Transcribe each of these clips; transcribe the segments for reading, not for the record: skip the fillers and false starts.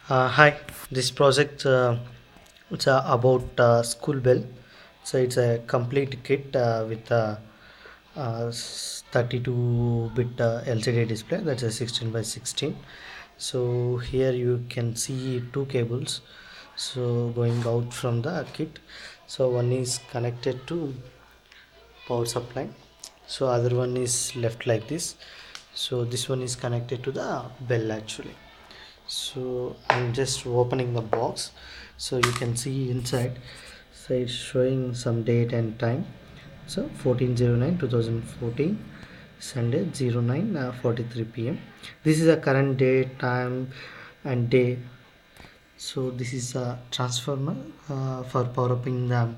Hi, this project it's about school bell. So it's a complete kit with a 32-bit LCD display. That's a 16 by 16. So here you can see two cables. So going out from the kit. So one is connected to power supply. So other one is left like this. So this one is connected to the bell actually. So I'm just opening the box so you can see inside. So it's showing some date and time. So 14/09/2014, Sunday 09:43 p.m. This is a current date, time and day. So this is a transformer for power upping the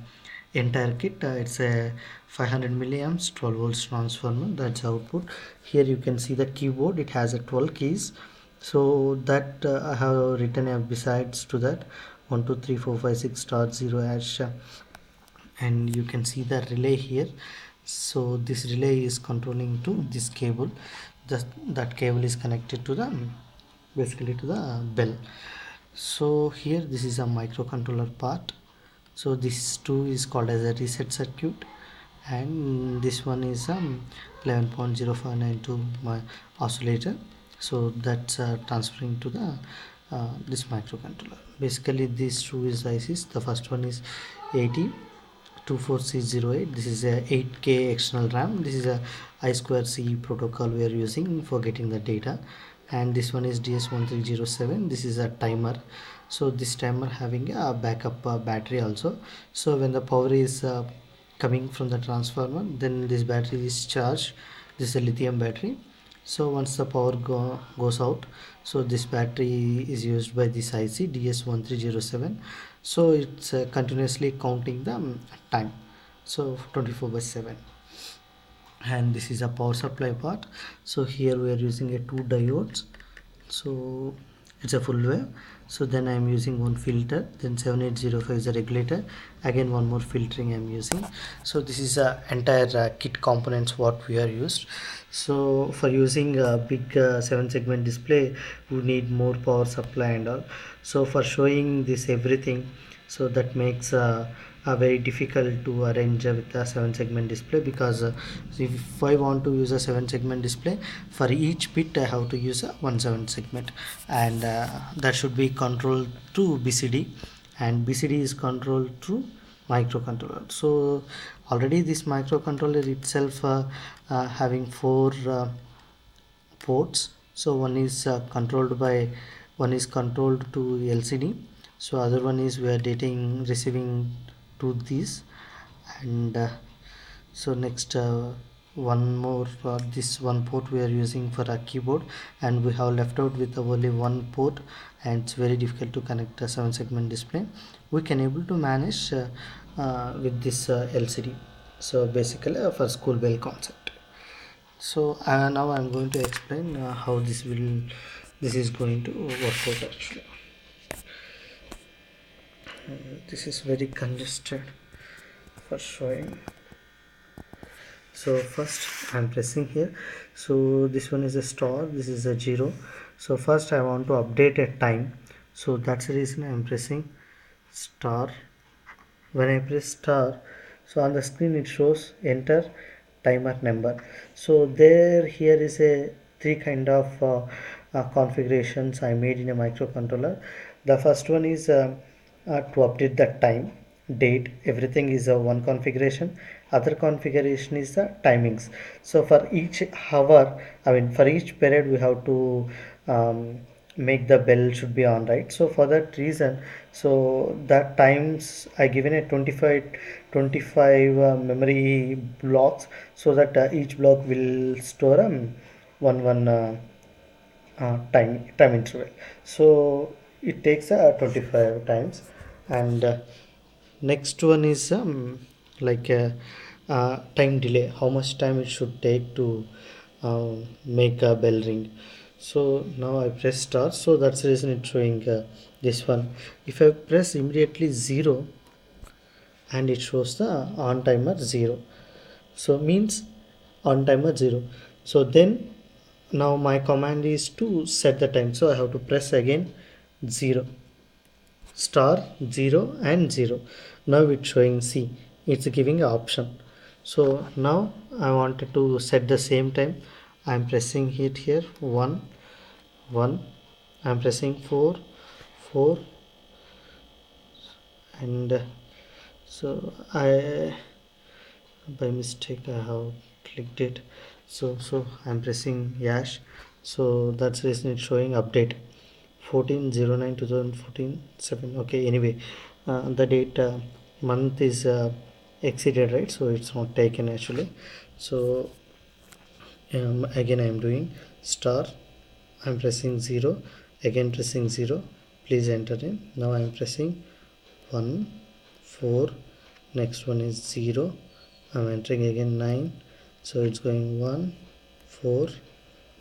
entire kit. It's a 500 milliamps 12 volts transformer. That's output. Here you can see the keyboard. It has a 12 keys. So that I have written besides to that 1 2 3 4 5 6 start 0 hash, and you can see the relay here. So this relay is controlling to this cable. That cable is connected to the basically to the bell. So here this is a microcontroller part. So this two is called as a reset circuit, and this one is 11.0592 my oscillator. So that's transferring to the this microcontroller. Basically these two is ICs. The first one is 8024C08. This is a 8K external RAM. This is a I2C protocol we are using for getting the data. And this one is DS1307. This is a timer. So this timer having a backup battery also. So when the power is coming from the transformer, then this battery is charged. This is a lithium battery. So once the power goes out, so this battery is used by this IC DS1307. So it's continuously counting the time, so 24/7. And this is a power supply part. So here we are using a two diodes. So it's a full wave. So then I'm using one filter, then 7805 is a regulator, again one more filtering I'm using. So this is a entire kit components what we are used. So for using a big 7 segment display we need more power supply and all. So for showing this everything, so that makes very difficult to arrange with a 7 segment display, because if I want to use a 7 segment display, for each bit I have to use a 1/7 segment, and that should be controlled through BCD, and BCD is controlled through microcontroller. So already this microcontroller itself having four ports. So one is controlled to LCD. So other one is we are dating receiving to this, and so next one more this one port we are using for a keyboard, and we have left out with only one port, and it's very difficult to connect a 7 segment display. We can able to manage with this LCD. So basically for school bell concept. So now I'm going to explain how this is going to work out actually. This is very congested for showing. So first I'm pressing here. So this one is a star, this is a 0. So first I want to update a time. So that's the reason I'm pressing star. When I press star, so on the screen it shows enter timer number. So there here is a three kind of configurations I made in a microcontroller. The first one is to update the time, date, everything is one configuration. Other configuration is the timings. So for each hour, I mean for each period we have to make the bell should be on, right? So for that reason, so that times I given a 25 memory blocks, so that each block will store one time interval. So it takes 25 times. And next one is like time delay, how much time it should take to make a bell ring. So now I press start, so that's the reason it's showing this one. If I press immediately 0, and it shows the on timer 0, so means on timer 0. So then now my command is to set the time, so I have to press again 0 star 0 and 0. Now it's showing C, it's giving an option. So now I wanted to set the same time. I'm pressing it here 1 1. I'm pressing 4 4, and so I by mistake I have clicked it. So I'm pressing yash, so that's the reason it's showing update 14/09/2014 7. Okay, anyway, the date month is exceeded, right? So it's not taken actually. So again I am doing star, I'm pressing 0, again pressing 0, please enter in. Now I am pressing 1 4, next one is 0, I'm entering again 9, so it's going 1 4.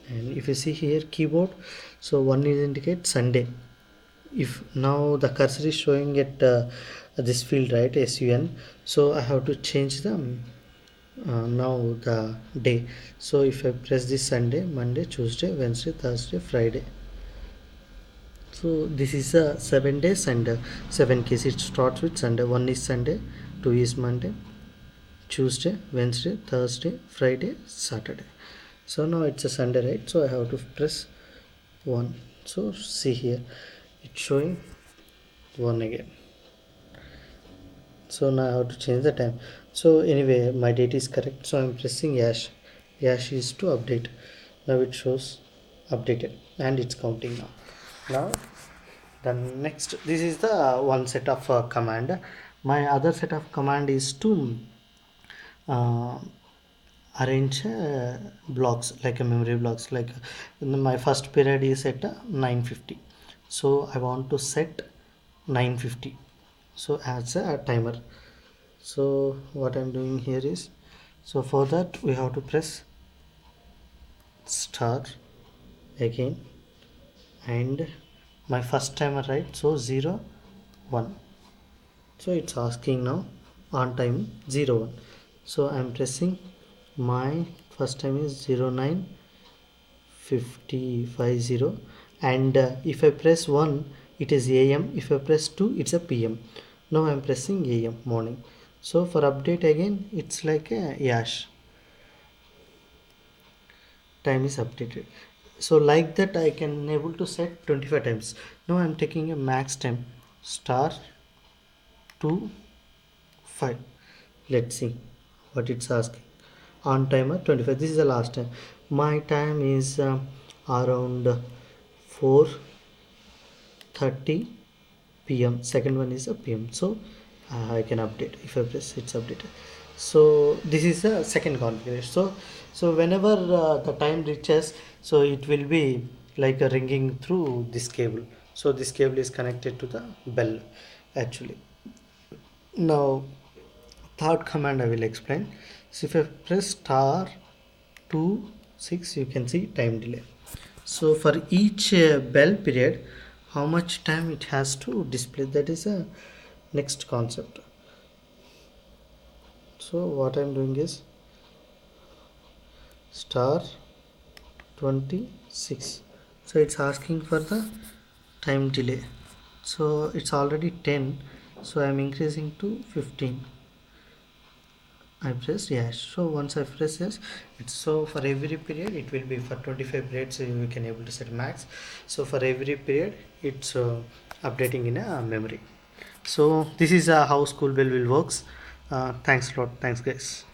And if you see here keyboard, so 1 is indicate Sunday. If now the cursor is showing at this field, right, sun, so I have to change the now the day. So if I press this Sunday, Monday, Tuesday, Wednesday, Thursday, Friday, so this is a 7 days and 7 keys. It starts with Sunday. 1 is Sunday, 2 is Monday, Tuesday, Wednesday, Thursday, Friday, Saturday. So now it's a Sunday, right? So I have to press 1. So see here, it's showing 1 again. So now I have to change the time. So anyway, my date is correct. So I'm pressing yash. Yash is to update. Now it shows updated and it's counting now. Now the next, this is the one set of command. My other set of command is to uh, arrange blocks, like a memory blocks, like my first period is at 9:50, so I want to set 9:50 so as a timer. So what I'm doing here is, so for that we have to press star again, and my first timer, right, so 0 1. So it's asking now on time 0 1. So I'm pressing, my first time is 09:50, and if I press 1 it is AM, if I press 2 it's a PM. Now I'm pressing AM, morning. So for update again it's like a yash, time is updated. So like that I can able to set 25 times. Now I'm taking a max time, star 2 5. Let's see what it's asking. On timer 25, this is the last time. My time is around 4:30 p.m. Second one is a PM, so I can update. If I press, it's updated. So this is the second configuration. So whenever the time reaches, so it will be like a ringing through this cable. So this cable is connected to the bell actually. Now third command I will explain. So if I press star 2 6, you can see time delay. So for each bell period, how much time it has to display, that is a next concept. So what I'm doing is star 26. So it's asking for the time delay. So it's already 10, so I'm increasing to 15. I pressed yes. So once I press yes, it's, so for every period it will be for 25 periods, so you can able to set max. So for every period it's updating in a memory. So this is how school bell will works. Thanks a lot. Thanks guys.